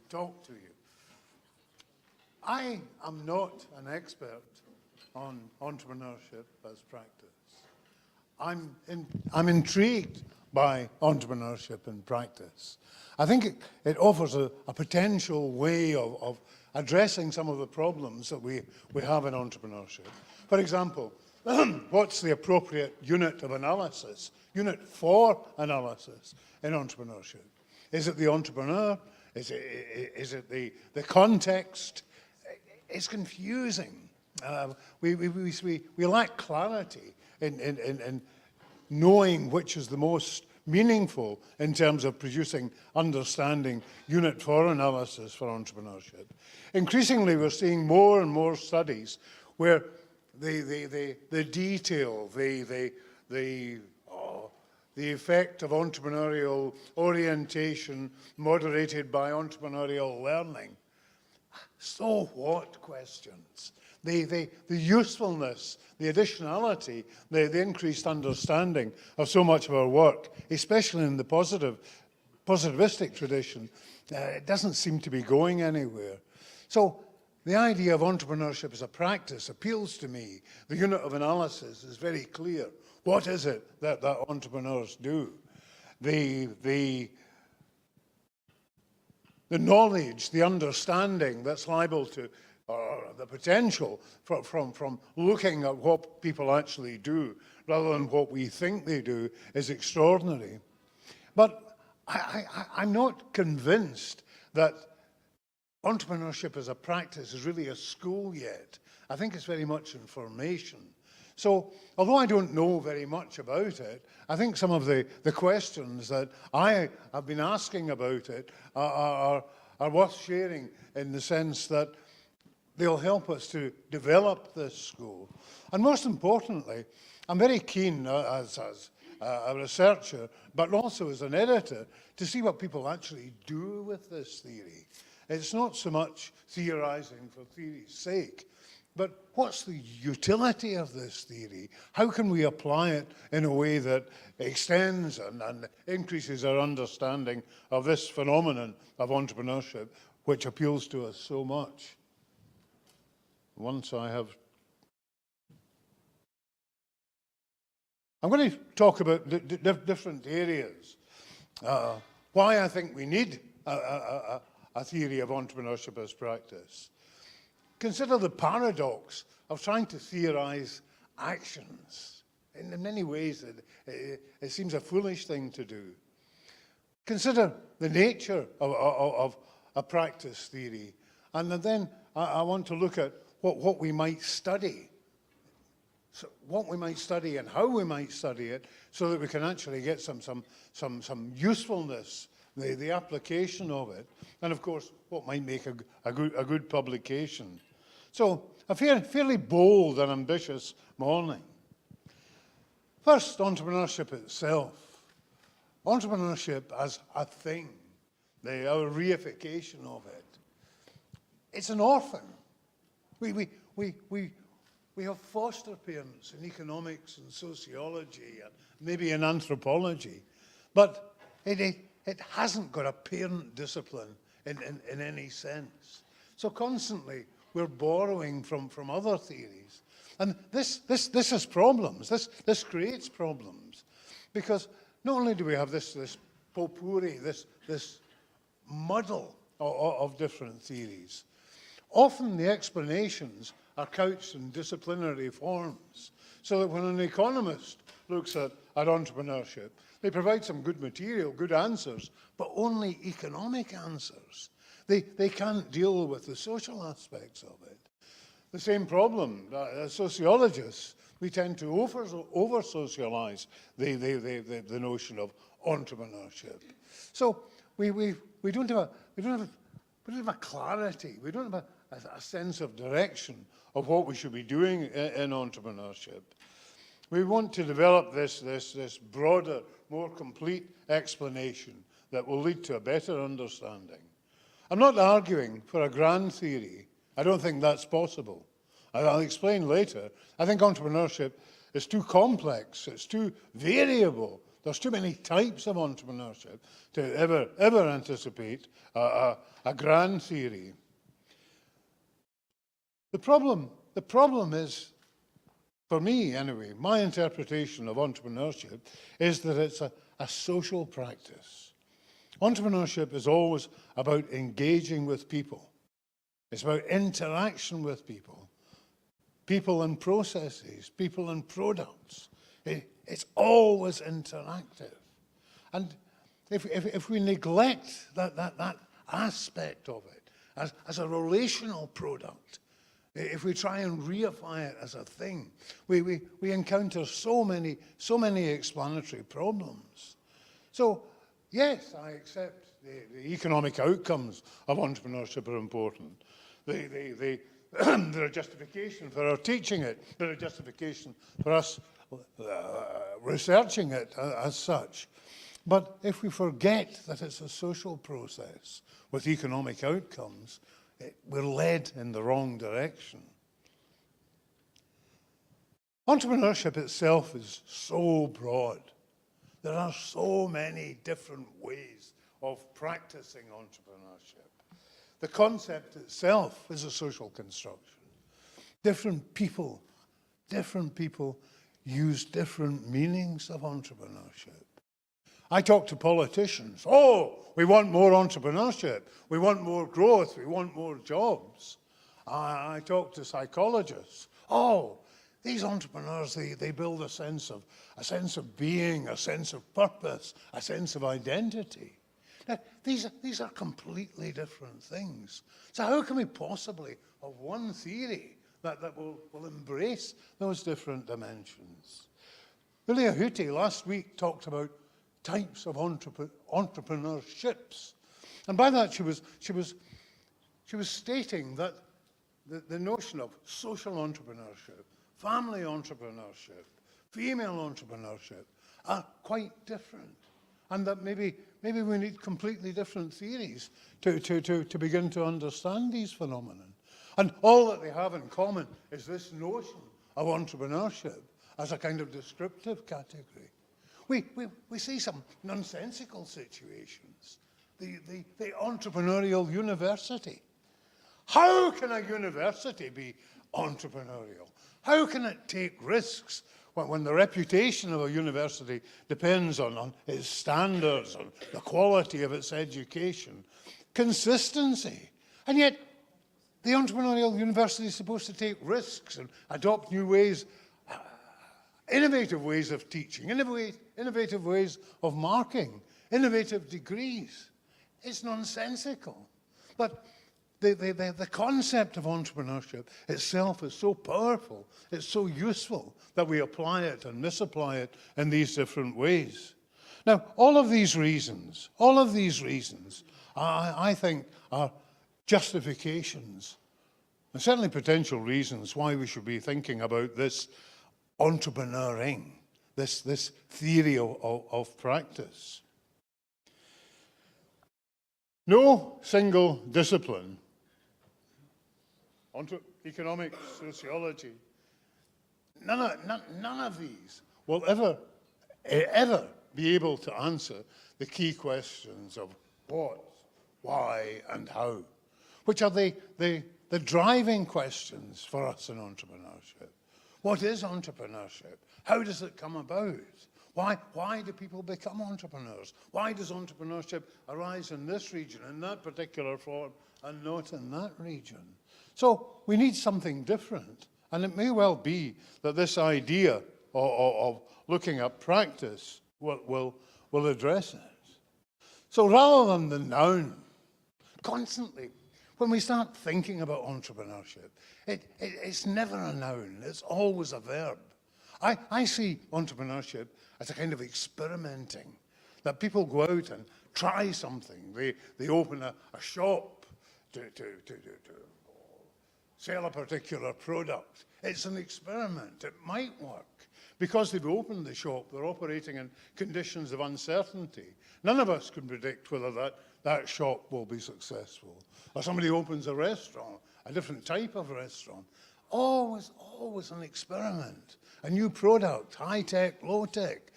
talk to you. I am not an expert on entrepreneurship as practice. I'm intrigued by entrepreneurship in practice. I think it offers a potential way of addressing some of the problems that we have in entrepreneurship. For example, what's the appropriate unit of analysis, unit for analysis in entrepreneurship? Is it the entrepreneur? Is it the context? It's confusing. We lack clarity in knowing which is the most meaningful in terms of producing understanding unit for analysis for entrepreneurship. Increasingly, we're seeing more and more studies where the detail, the effect of entrepreneurial orientation moderated by entrepreneurial learning. So what questions? The usefulness, the additionality, the increased understanding of so much of our work, especially in the positivistic tradition, it doesn't seem to be going anywhere. So the idea of entrepreneurship as a practice appeals to me. The unit of analysis is very clear. What is it that entrepreneurs do? The knowledge, the understanding that's liable to, or the potential from looking at what people actually do rather than what we think they do is extraordinary. But I'm not convinced that entrepreneurship as a practice is really a school yet. I think it's very much in formation. So, although I don't know very much about it, I think some of the questions that I have been asking about it are worth sharing in the sense that they'll help us to develop this school. And most importantly, I'm very keen as a researcher, but also as an editor, to see what people actually do with this theory. It's not so much theorizing for theory's sake, but what's the utility of this theory? How can we apply it in a way that extends and increases our understanding of this phenomenon of entrepreneurship, which appeals to us so much? I'm going to talk about different areas. Why I think we need a theory of entrepreneurship as practice. Consider the paradox of trying to theorize actions. In many ways, it seems a foolish thing to do. Consider the nature of a practice theory. And then I want to look at what we might study. So what we might study and how we might study it so that we can actually get some usefulness, the application of it, and of course what might make a good publication. So a fairly bold and ambitious morning. First, entrepreneurship itself. Entrepreneurship as a thing, our reification of it. It's an orphan. We have foster parents in economics and sociology and maybe in anthropology, but it hasn't got a parent discipline in any sense. So constantly we're borrowing from other theories. And this has problems. This creates problems. Because not only do we have this potpourri, this muddle of different theories, often the explanations are couched in disciplinary forms. So that when an economist looks at entrepreneurship, they provide some good material, good answers, but only economic answers. They can't deal with the social aspects of it. The same problem, as sociologists, we tend to over-socialize the notion of entrepreneurship. So we don't have a clarity, we don't have a sense of direction of what we should be doing in entrepreneurship. We want to develop this broader, more complete explanation that will lead to a better understanding. I'm not arguing for a grand theory. I don't think that's possible. I'll explain later. I think entrepreneurship is too complex, it's too variable, There's too many types of entrepreneurship to ever anticipate a grand theory. The problem is, for me anyway, my interpretation of entrepreneurship is that it's a social practice. Entrepreneurship is always about engaging with people. It's about interaction with people. People and processes, people and products. It's always interactive. And if we neglect that aspect of it as a relational product, if we try and reify it as a thing, we encounter so many explanatory problems. So, yes, I accept the economic outcomes of entrepreneurship are important. They're a justification for our teaching it. They're a justification for us researching it as such. But if we forget that it's a social process with economic outcomes, we're led in the wrong direction. Entrepreneurship itself is so broad. There are so many different ways of practicing entrepreneurship. The concept itself is a social construction. Different people use different meanings of entrepreneurship. I talk to politicians. Oh, we want more entrepreneurship. We want more growth. We want more jobs. I talk to psychologists. Oh, these entrepreneurs, they build a sense of being, a sense of purpose, a sense of identity. Now, these are completely different things. So how can we possibly have one theory that will embrace those different dimensions? Julia Hutti last week talked about types of entrepreneurships. And by that she was stating that the notion of social entrepreneurship, family entrepreneurship, female entrepreneurship are quite different. And that maybe we need completely different theories to begin to understand these phenomena. And all that they have in common is this notion of entrepreneurship as a kind of descriptive category. We see some nonsensical situations. The entrepreneurial university. How can a university be entrepreneurial? How can it take risks when the reputation of a university depends on its standards, on the quality of its education, consistency? And yet, the entrepreneurial university is supposed to take risks and adopt new ways, innovative ways of teaching, innovative ways of marking, innovative degrees. It's nonsensical. But the concept of entrepreneurship itself is so powerful, it's so useful that we apply it and misapply it in these different ways. Now, all of these reasons, I think are justifications, and certainly potential reasons why we should be thinking about this entrepreneuring, this theory of practice. No single discipline, economics, sociology, none of these will ever be able to answer the key questions of what, why, and how, which are the driving questions for us in entrepreneurship. What is entrepreneurship? How does it come about? Why do people become entrepreneurs? Why does entrepreneurship arise in this region, in that particular form, and not in that region? So we need something different. And it may well be that this idea of looking at practice will address it. So rather than the noun, constantly, when we start thinking about entrepreneurship, it's never a noun, it's always a verb. I see entrepreneurship as a kind of experimenting, that people go out and try something. They open a shop to sell a particular product. It's an experiment. It might work. Because they've opened the shop, they're operating in conditions of uncertainty. None of us can predict whether that shop will be successful. Or somebody opens a restaurant, a different type of restaurant. Always an experiment. a new product, high-tech, low-tech,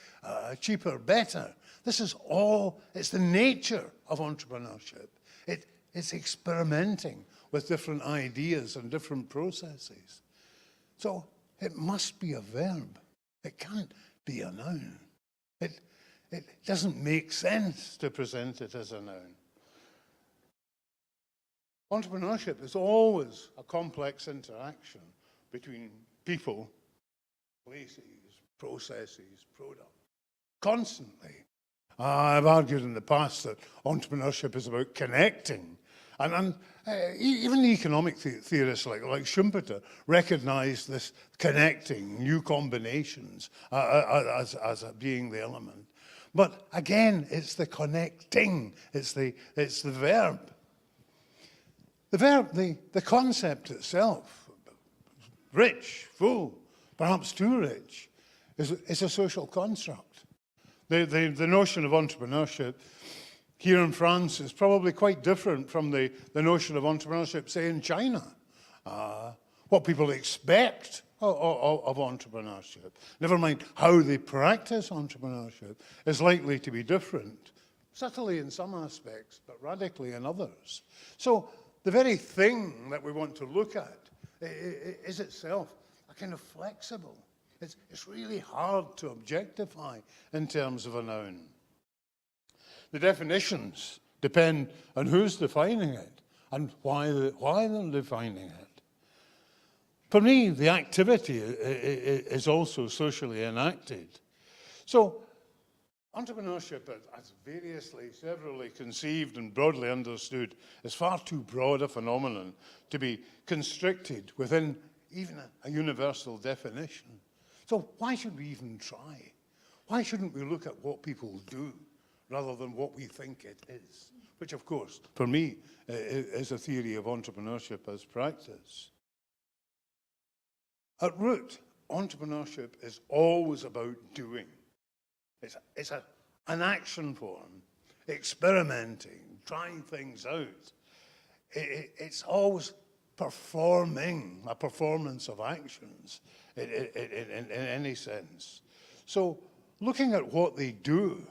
cheaper, better. This is all, it's the nature of entrepreneurship. It's experimenting with different ideas and different processes. So it must be a verb. It can't be a noun. It doesn't make sense to present it as a noun. Entrepreneurship is always a complex interaction between people, places, processes, products, constantly. I've argued in the past that entrepreneurship is about connecting. And even the economic theorists like Schumpeter recognized this connecting, new combinations as being the element. But again, it's the connecting, it's the verb. The verb, the concept itself, rich, full, perhaps too rich, is a social construct. The notion of entrepreneurship here in France is probably quite different from the notion of entrepreneurship, say, in China. What people expect of entrepreneurship, never mind how they practice entrepreneurship, is likely to be different, subtly in some aspects, but radically in others. So the very thing that we want to look at is itself a kind of flexible. It's really hard to objectify in terms of a noun. The definitions depend on who's defining it and why they're defining it. For me, the activity is also socially enacted. So entrepreneurship, as severally conceived and broadly understood, is far too broad a phenomenon to be constricted within even a universal definition. So why should we even try? Why shouldn't we look at what people do rather than what we think it is? Which, of course, for me, is a theory of entrepreneurship as practice. At root, entrepreneurship is always about doing. It's an action form, experimenting, trying things out. It's always performing, a performance of actions in any sense. So looking at what they do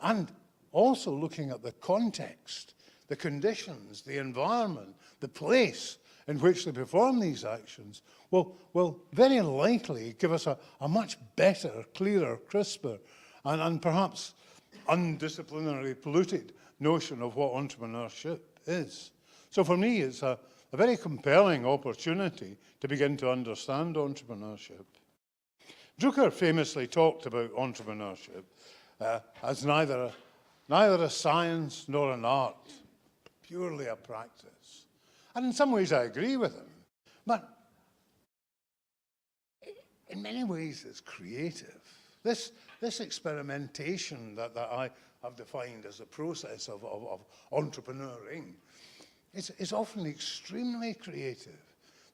and also looking at the context, the conditions, the environment, the place in which they perform these actions will very likely give us a much better, clearer, crisper, and perhaps undisciplinarily polluted notion of what entrepreneurship is. So for me, it's a very compelling opportunity to begin to understand entrepreneurship. Drucker famously talked about entrepreneurship as neither a science nor an art, purely a practice. And in some ways I agree with him, but in many ways it's creative. This experimentation that I have defined as a process of entrepreneuring is often extremely creative.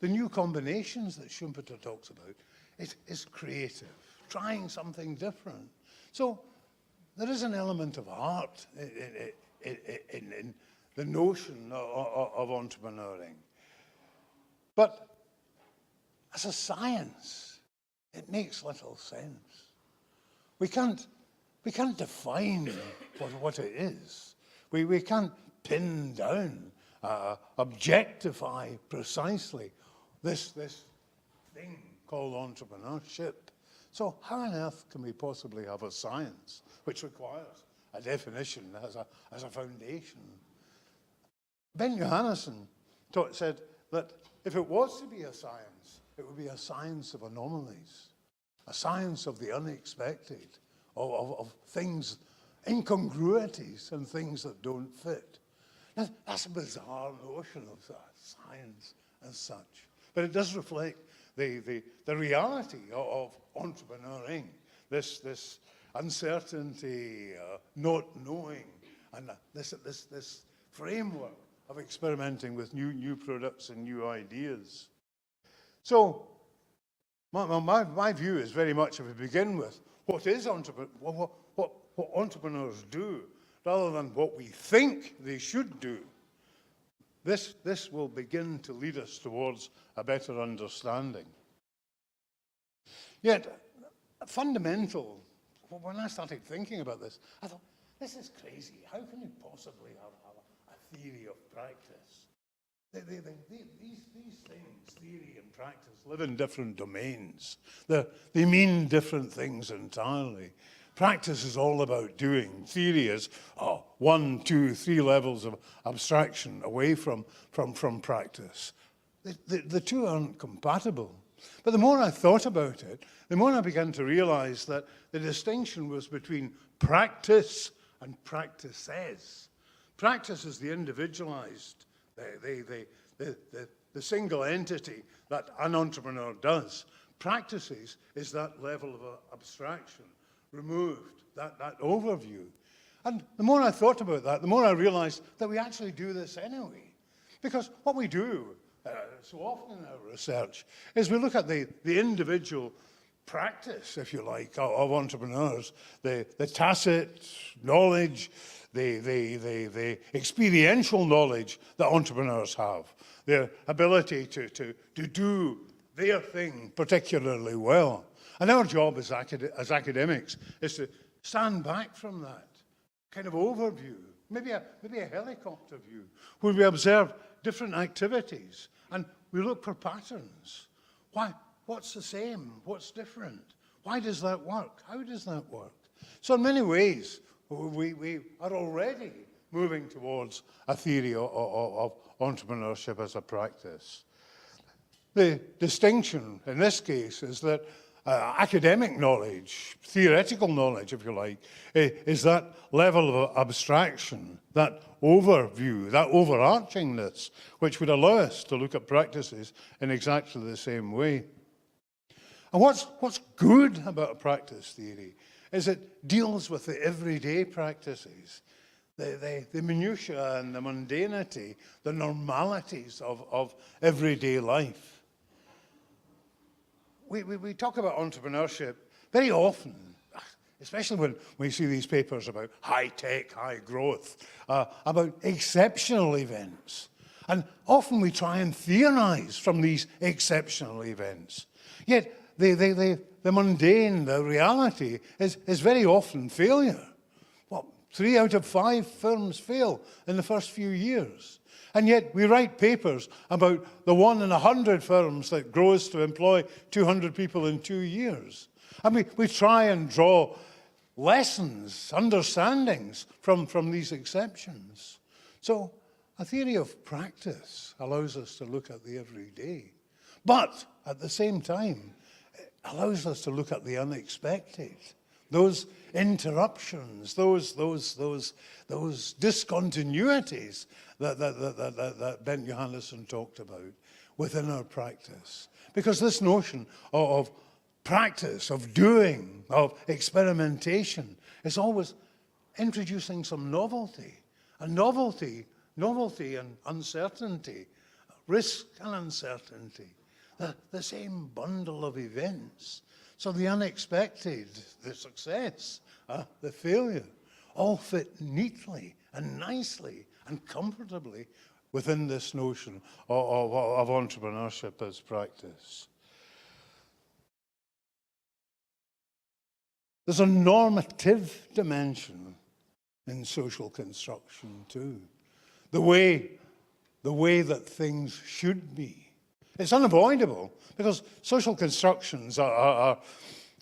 The new combinations that Schumpeter talks about is creative, trying something different. So there is an element of art in the notion of entrepreneuring. But as a science, it makes little sense. We can't define what it is. We can't pin down, objectify precisely this thing called entrepreneurship. So how on earth can we possibly have a science which requires a definition as a foundation? Ben Johannesson said that if it was to be a science, it would be a science of anomalies, a science of the unexpected, of things, incongruities and things that don't fit. Now, that's a bizarre notion of science as such, but it does reflect the reality of entrepreneuring, this uncertainty, not knowing, and this framework of experimenting with new products and new ideas. So my view is very much, if we begin with what entrepreneurs do, rather than what we think they should do, this will begin to lead us towards a better understanding. Yet, fundamental, when I started thinking about this, I thought, this is crazy. How can you possibly have a theory of practice? These things, theory and practice, live in different domains. They mean different things entirely. Practice is all about doing. Theory is 1, 2, 3 levels of abstraction away from practice. The two aren't compatible. But the more I thought about it, the more I began to realize that the distinction was between practice and practices. Practice is the individualized, the single entity that an entrepreneur does. Practices is that level of abstraction, removed, that overview. And the more I thought about that, the more I realized that we actually do this anyway. Because what we do so often in our research is we look at the individual practice, if you like, of entrepreneurs, the tacit knowledge, the experiential knowledge that entrepreneurs have, their ability to do their thing particularly well. And our job as academics is to stand back from that kind of overview, maybe a helicopter view, where we observe different activities and we look for patterns. Why? What's the same? What's different? Why does that work? How does that work? So in many ways, we are already moving towards a theory of entrepreneurship as a practice. The distinction in this case is that academic knowledge, theoretical knowledge, if you like, is that level of abstraction, that overview, that overarchingness, which would allow us to look at practices in exactly the same way. And what's good about a practice theory is it deals with the everyday practices, the minutiae and the mundanity, the normalities of everyday life. We talk about entrepreneurship very often, especially when we see these papers about high tech, high growth, about exceptional events. And often we try and theorize from these exceptional events. Yet the mundane, the reality is very often failure. 3 out of 5 firms fail in the first few years. And yet we write papers about the 1 in 100 firms that grows to employ 200 people in 2 years. And we try and draw lessons, understandings from these exceptions. So a theory of practice allows us to look at the everyday, but at the same time, it allows us to look at the unexpected. Those interruptions, those discontinuities that Ben Johannesson talked about within our practice. Because this notion of practice, of doing, of experimentation is always introducing some novelty. And novelty and uncertainty, risk and uncertainty, the same bundle of events. So the unexpected, the success, the failure, all fit neatly and nicely and comfortably within this notion of entrepreneurship as practice. There's a normative dimension in social construction too. The way that things should be. It's unavoidable because social constructions are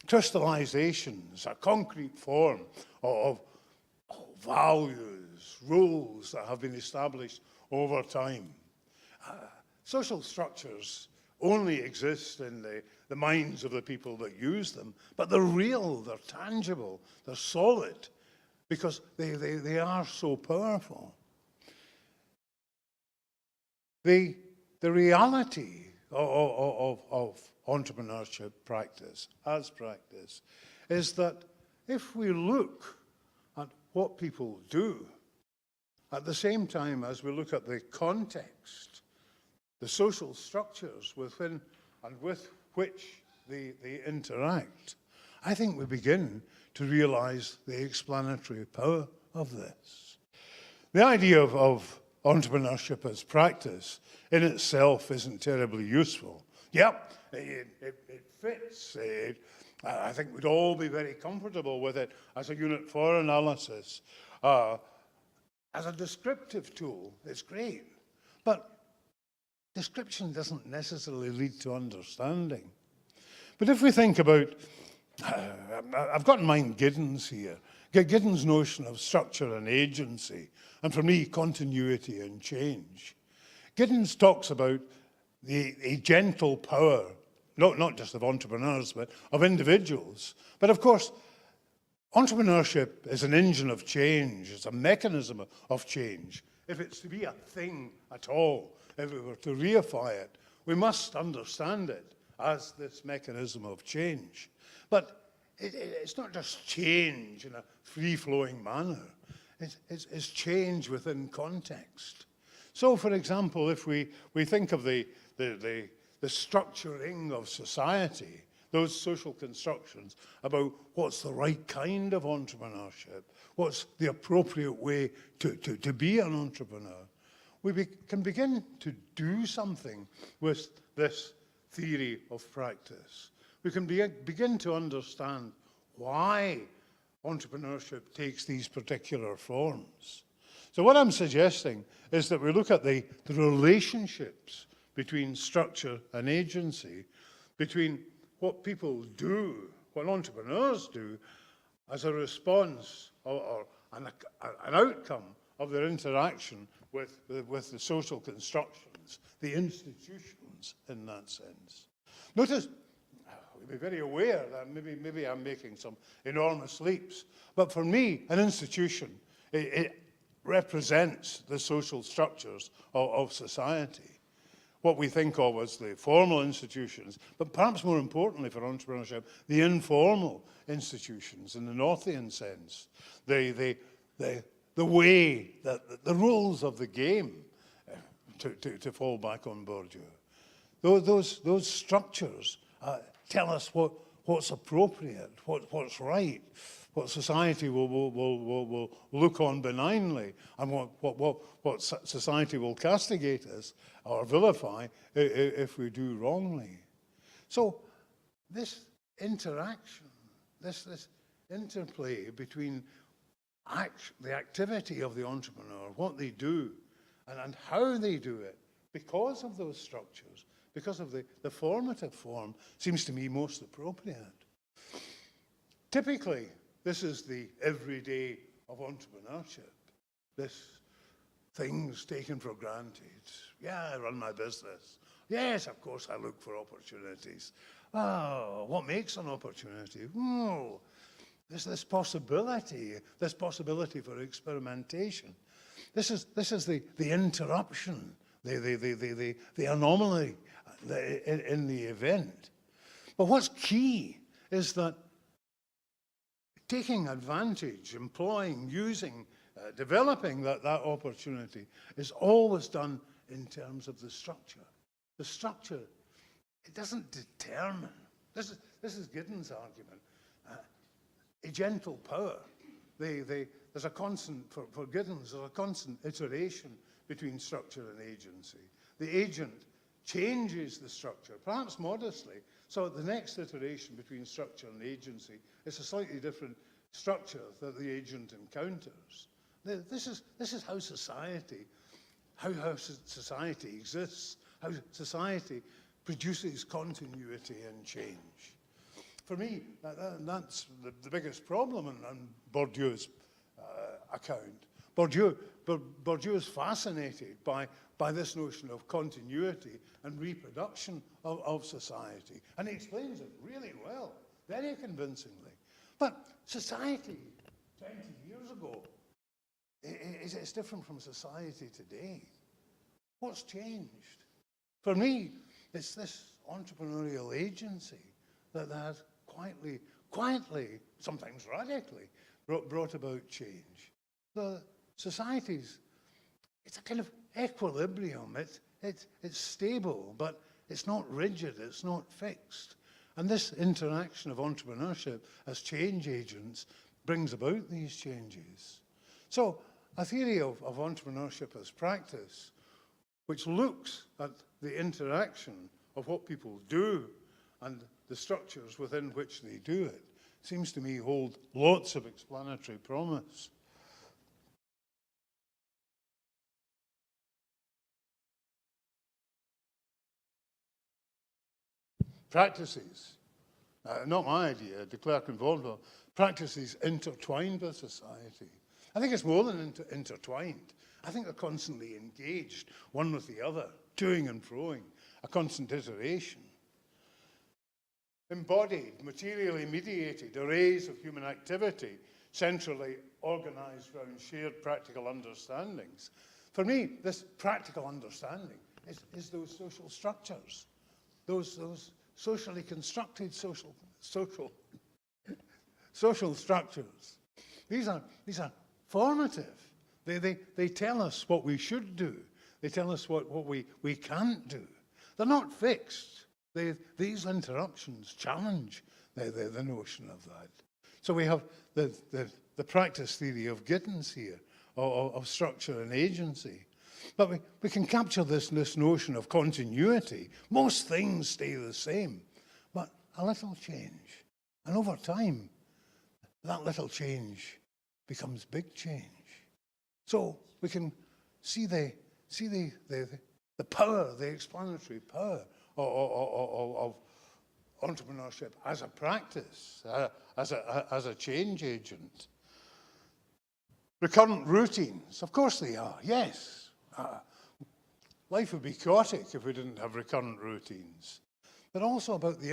crystallizations, a concrete form of values, rules that have been established over time. Social structures only exist in the minds of the people that use them, but they're real, they're tangible, they're solid, because they are so powerful. The reality of entrepreneurship practice, as practice, is that if we look at what people do, at the same time as we look at the context, the social structures within and with which they interact, I think we begin to realize the explanatory power of this. The idea of entrepreneurship as practice in itself isn't terribly useful. Yep, it fits. I think we'd all be very comfortable with it as a unit for analysis. As a descriptive tool, it's great. But description doesn't necessarily lead to understanding. But if we think about, I've got in mind Giddens here, Giddens' notion of structure and agency, and for me, continuity and change. Giddens talks about a gentle power, not just of entrepreneurs, but of individuals. But of course, entrepreneurship is an engine of change. It's a mechanism of change. If it's to be a thing at all, if we were to reify it, we must understand it as this mechanism of change. But it's not just change in a free-flowing manner. It's change within context. So, for example, if we think of the structuring of society, those social constructions about what's the right kind of entrepreneurship, what's the appropriate way to be an entrepreneur, we can begin to do something with this theory of practice. We can begin to understand why entrepreneurship takes these particular forms. So what I'm suggesting is that we look at the relationships between structure and agency, between what people do, what entrepreneurs do, as a response or an outcome of their interaction with the social constructions, the institutions in that sense. Notice, we'll be very aware that maybe I'm making some enormous leaps, but for me, an institution, it represents the social structures of society. What we think of as the formal institutions, but perhaps more importantly for entrepreneurship, the informal institutions in the Northian sense. The way, that the rules of the game, to fall back on Bourdieu. Those structures tell us what's appropriate, what's right, what society will look on benignly, and what society will castigate us or vilify if we do wrongly. So this interaction, this interplay between the activity of the entrepreneur, what they do, and how they do it, because of those structures, because of the formative form, seems to me most appropriate. Typically, this is the everyday of entrepreneurship. This things taken for granted. Yeah, I run my business. Yes, of course, I look for opportunities. Oh, what makes an opportunity? Oh, there's this possibility for experimentation. This is the interruption, the anomaly in the event. But what's key is that taking advantage, employing, using, developing that opportunity is always done in terms of the structure. The structure, it doesn't determine. This is Giddens' argument. A gentle power. There's a constant, for Giddens, there's a constant iteration between structure and agency. The agent changes the structure, perhaps modestly, so at the next iteration between structure and agency, it's a slightly different structure that the agent encounters. This is how society exists, how society produces continuity and change. For me, that's the biggest problem in Bourdieu's account. Bourdieu is fascinated by this notion of continuity and reproduction of society. And he explains it really well, very convincingly. But society 20 years ago is different from society today. What's changed? For me, it's this entrepreneurial agency that has quietly, sometimes radically, brought about change. The societies, it's a kind of equilibrium. It's stable, but it's not rigid, it's not fixed. And this interaction of entrepreneurship as change agents brings about these changes. So a theory of entrepreneurship as practice, which looks at the interaction of what people do and the structures within which they do it, seems to me hold lots of explanatory promise. Practices, not my idea, de Klerk and Vaudeville, practices intertwined with society. I think it's more than intertwined. I think they're constantly engaged, one with the other, toing and froing, a constant iteration. Embodied, materially mediated arrays of human activity, centrally organized around shared practical understandings. For me, this practical understanding is those social structures, those socially constructed social structures. These are formative. They tell us what we should do. They tell us what we can't do. They're not fixed. These interruptions challenge the notion of that. So we have the practice theory of Gittins here, of structure and agency. But we can capture this notion of continuity. Most things stay the same, but a little change. And over time, that little change becomes big change. So we can see the power, the explanatory power of entrepreneurship as a practice, as a change agent. Recurrent routines, of course they are, yes. Life would be chaotic if we didn't have recurrent routines. But also about the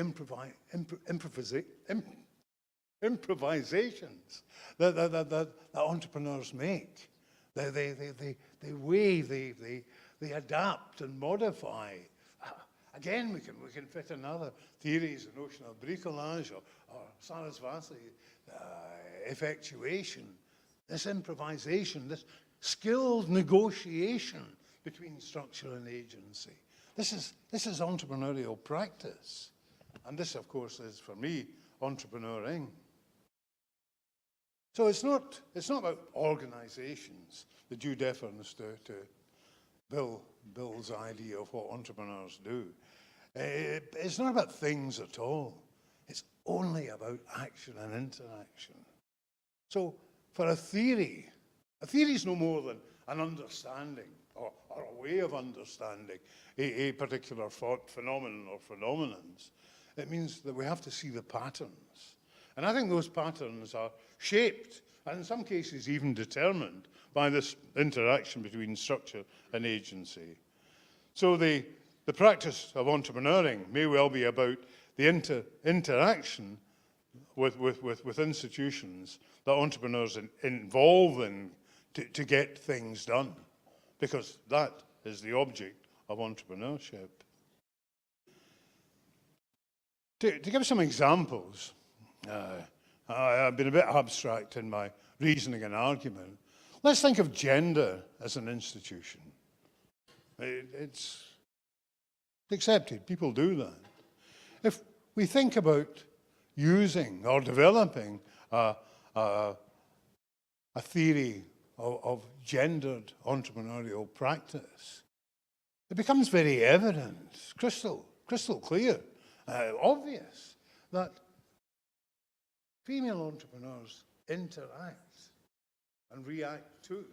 improvisations that entrepreneurs make. They weave, they adapt and modify. Again, we can fit in other theories, the notion of bricolage or Sarasvati effectuation. This improvisation, this skilled negotiation between structure and agency. This is entrepreneurial practice. And this, of course, is, for me, entrepreneuring. So it's not about organizations, the due deference to Bill's idea of what entrepreneurs do. It's not about things at all. It's only about action and interaction. So for a theory is no more than an understanding or a way of understanding a particular phenomenon or phenomenons. It means that we have to see the patterns. And I think those patterns are shaped, and in some cases even determined, by this interaction between structure and agency. So the practice of entrepreneuring may well be about the interaction with institutions that entrepreneurs involve in to get things done, because that is the object of entrepreneurship. To give some examples, I've been a bit abstract in my reasoning and argument. Let's think of gender as an institution. It's accepted. People do that. If we think about using or developing a theory of gendered entrepreneurial practice, it becomes very evident, crystal clear, obvious, that female entrepreneurs interact and react to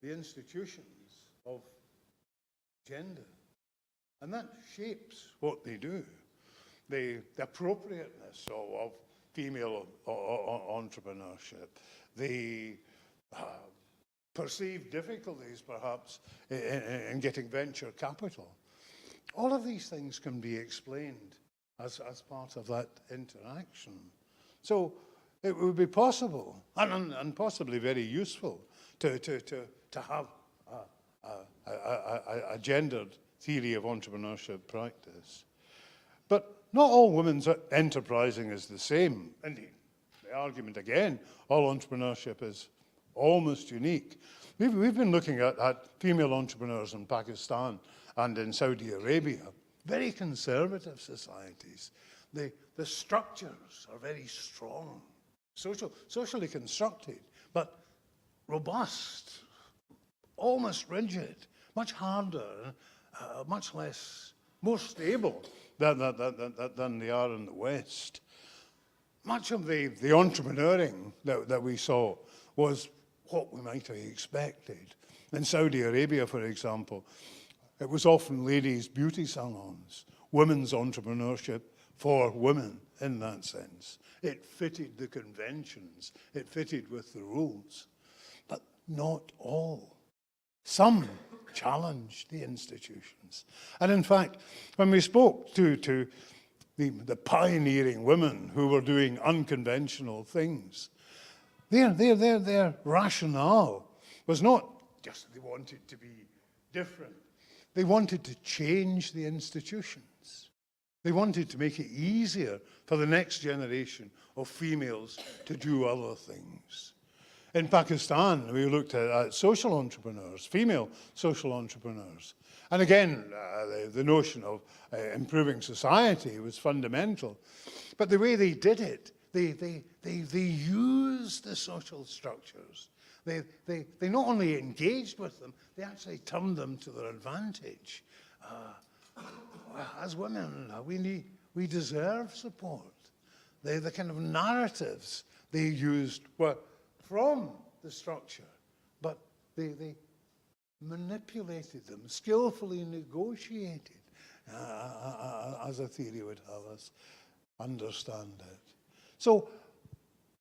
the institutions of gender. And that shapes what they do. The appropriateness of female entrepreneurship, the perceived difficulties, perhaps, in getting venture capital. All of these things can be explained as part of that interaction. So it would be possible, and possibly very useful, to have a gendered theory of entrepreneurship practice. But not all women's enterprising is the same. Indeed, the argument again, all entrepreneurship is almost unique. We've been looking at female entrepreneurs in Pakistan and in Saudi Arabia, very conservative societies. The structures are very strong, socially constructed, but robust, almost rigid, much harder, much less more stable than they are in the West. Much of the entrepreneuring that we saw was what we might have expected. In Saudi Arabia, for example, it was often ladies' beauty salons, women's entrepreneurship for women in that sense. It fitted the conventions, it fitted with the rules, but not all. Some challenged the institutions. And in fact, when we spoke to the pioneering women who were doing unconventional things, their rationale was not just they wanted to be different. They wanted to change the institutions. They wanted to make it easier for the next generation of females to do other things. In Pakistan, we looked at social entrepreneurs, female social entrepreneurs. And again, the notion of improving society was fundamental. But the way they did it, they used the social structures. They not only engaged with them, they actually turned them to their advantage. As women, we deserve support. The kind of narratives they used were from the structure, but they manipulated them, skillfully negotiated, as a theory would have us understand it. So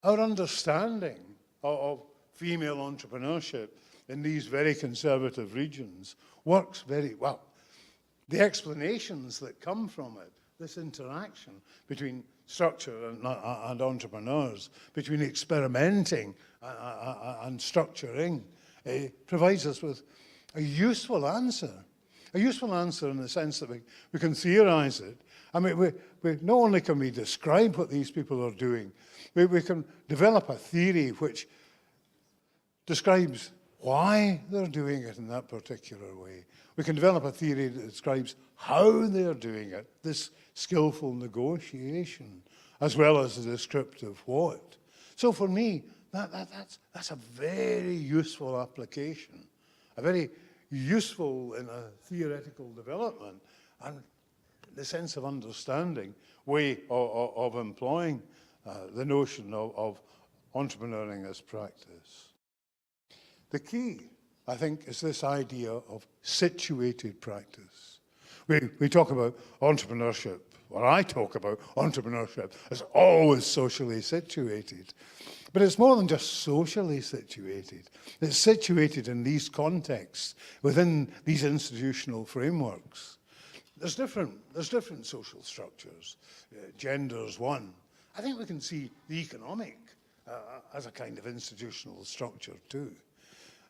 our understanding of female entrepreneurship in these very conservative regions works very well. The explanations that come from it, this interaction between structure and entrepreneurs, between experimenting and structuring, provides us with a useful answer. A useful answer in the sense that we can theorize it. I mean, we not only can we describe what these people are doing, we can develop a theory which describes why they're doing it in that particular way. We can develop a theory that describes how they're doing it, this skillful negotiation, as well as the descriptive what. So for me, that's a very useful application, a very useful in a theoretical development and the sense of understanding way of employing the notion of entrepreneuring as practice. The key, I think, is this idea of situated practice. We talk about entrepreneurship, or I talk about entrepreneurship as always socially situated. But it's more than just socially situated. It's situated in these contexts, within these institutional frameworks. There's different social structures. Gender's one. I think we can see the economic as a kind of institutional structure too.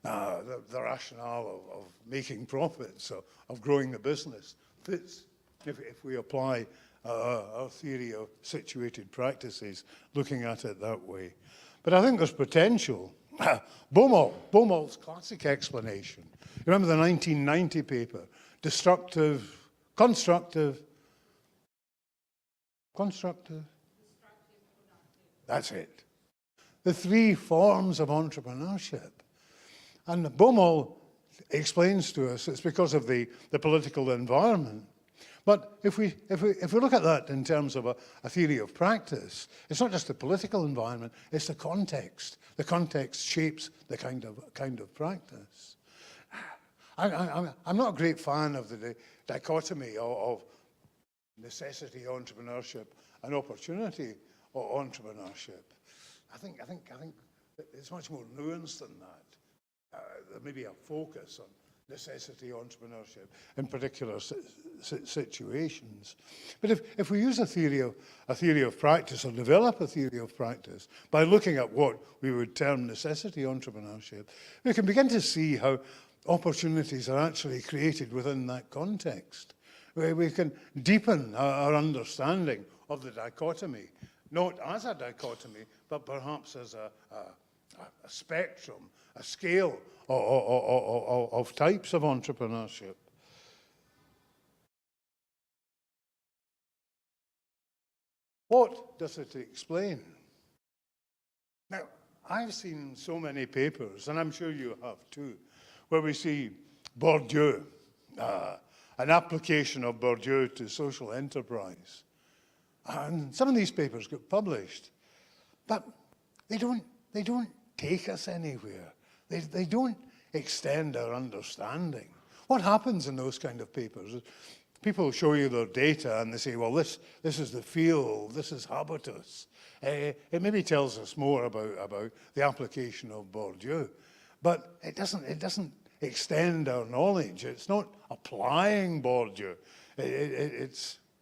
The rationale of making profits, of growing the business, fits if we apply our theory of situated practices, looking at it that way. But I think there's potential. Baumol's classic explanation. You remember the 1990 paper, destructive, constructive. That's it. The three forms of entrepreneurship. And Baumol explains to us it's because of the political environment. But if we look at that in terms of a theory of practice, it's not just the political environment, it's the context. The context shapes the kind of practice. I'm not a great fan of the dichotomy of necessity entrepreneurship and opportunity entrepreneurship. I think it's much more nuanced than that. There may be a focus on necessity entrepreneurship in particular situations. But if we use a theory of practice or develop a theory of practice by looking at what we would term necessity entrepreneurship, we can begin to see how opportunities are actually created within that context, where we can deepen our understanding of the dichotomy, not as a dichotomy, but perhaps as a spectrum, a scale of types of entrepreneurship. What does it explain? Now, I've seen so many papers, and I'm sure you have too, where we see Bourdieu an application of Bourdieu to social enterprise. And some of these papers get published, but they don't take us anywhere. They don't extend our understanding. What happens in those kind of papers is people show you their data and they say, well, this is the field, this is habitus. It maybe tells us more about the application of Bourdieu, but it doesn't extend our knowledge. It's not applying Bourdieu.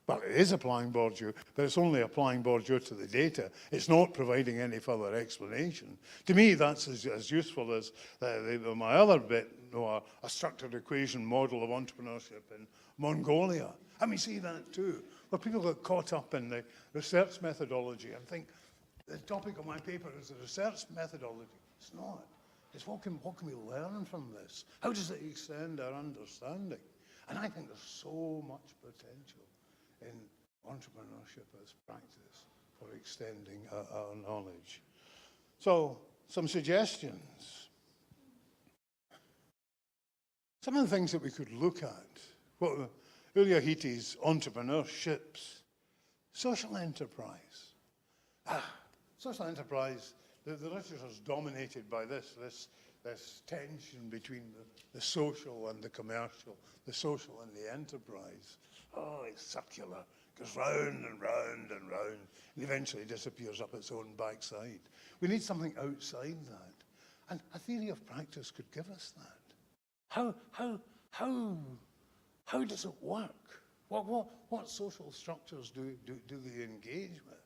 Well, it is applying Bourdieu, but it's only applying Bourdieu to the data. It's not providing any further explanation. To me, that's as useful as my other bit, a structured equation model of entrepreneurship in Mongolia. And we see that too, where people get caught up in the research methodology and think the topic of my paper is the research methodology. It's not. It's what can we learn from this? How does it extend our understanding? And I think there's so much potential in entrepreneurship as practice for extending our knowledge. So, some suggestions. Some of the things that we could look at, what Uliahiti's entrepreneurships, social enterprise. Social enterprise, the literature is dominated by this tension between the social and the commercial, the social and the enterprise. Oh, it's circular, goes round and round and round, and eventually disappears up its own backside. We need something outside that. And a theory of practice could give us that. How does it work? What social structures do they engage with?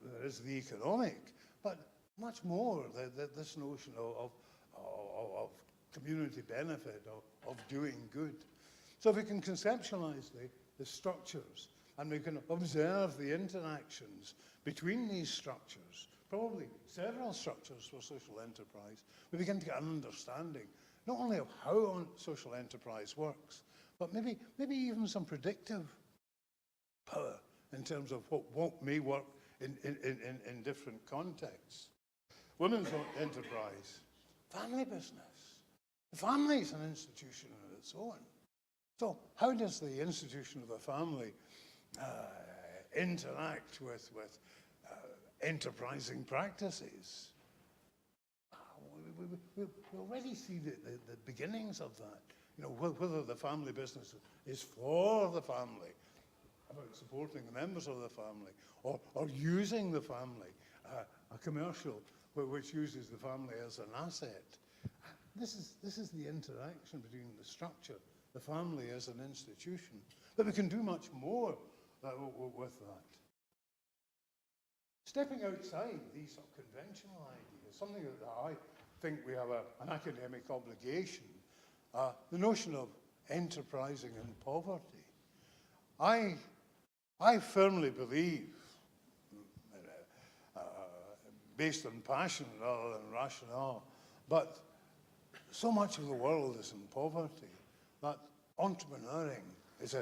There is the economic, but much more this notion of community benefit, of doing good. So if we can conceptualize the structures and we can observe the interactions between these structures, probably several structures for social enterprise, we begin to get an understanding not only of how social enterprise works, but maybe even some predictive power in terms of what may work in different contexts. Women's enterprise, family business. The family is an institution in its own. So how does the institution of the family interact with enterprising practices? We already see the beginnings of that. You know, whether the family business is for the family, about supporting the members of the family, or using the family, a commercial which uses the family as an asset. This is the interaction between the structure, the family as an institution. But we can do much more with that. Stepping outside these sort of conventional ideas, something that I think we have an academic obligation, the notion of enterprising in poverty. I firmly believe, based on passion rather than rationale, but so much of the world is in poverty that entrepreneuring is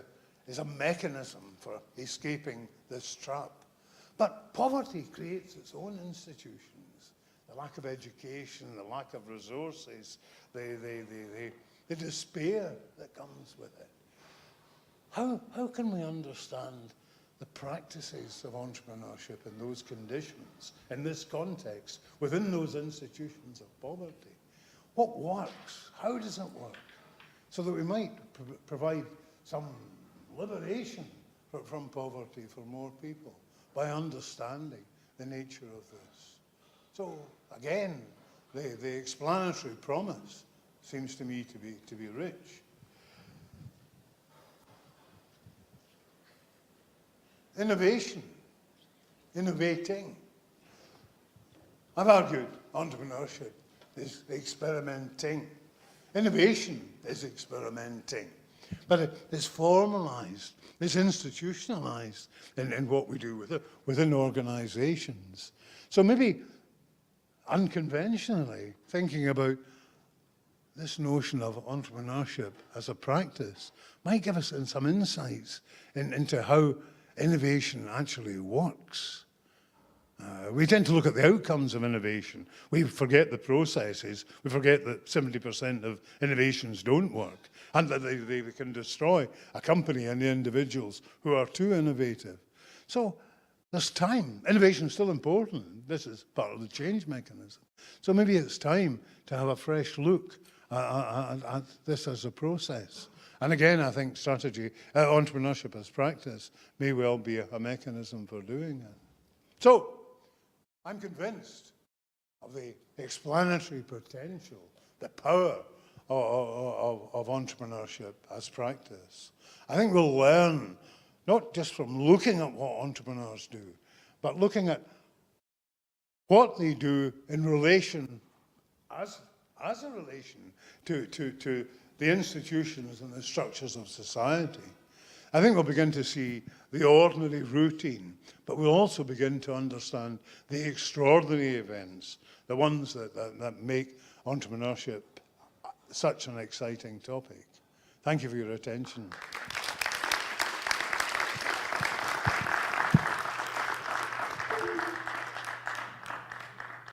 a mechanism for escaping this trap. But poverty creates its own institutions. The lack of education, the lack of resources, the despair that comes with it. How can we understand the practices of entrepreneurship in those conditions, in this context, within those institutions of poverty? What works? How does it work? So that we might provide some liberation from poverty for more people by understanding the nature of this. So again, the explanatory promise seems to me to be rich. Innovation, innovating. I've argued entrepreneurship is experimenting. Innovation is experimenting. But it is formalized, it's institutionalized in what we do within organizations. So maybe unconventionally thinking about this notion of entrepreneurship as a practice might give us some insights into how innovation actually works. We tend to look at the outcomes of innovation. We forget the processes. We forget that 70% of innovations don't work. and that they can destroy a company and the individuals who are too innovative. So there's time. Innovation is still important. This is part of the change mechanism. So maybe it's time to have a fresh look at this as a process. And again, I think strategy, entrepreneurship as practice may well be a mechanism for doing it. So I'm convinced of the explanatory potential, the power of entrepreneurship as practice. I think we'll learn not just from looking at what entrepreneurs do, but looking at what they do in relation, as a relation to the institutions and the structures of society. I think we'll begin to see the ordinary routine, but we'll also begin to understand the extraordinary events, the ones that make entrepreneurship such an exciting topic. Thank you for your attention.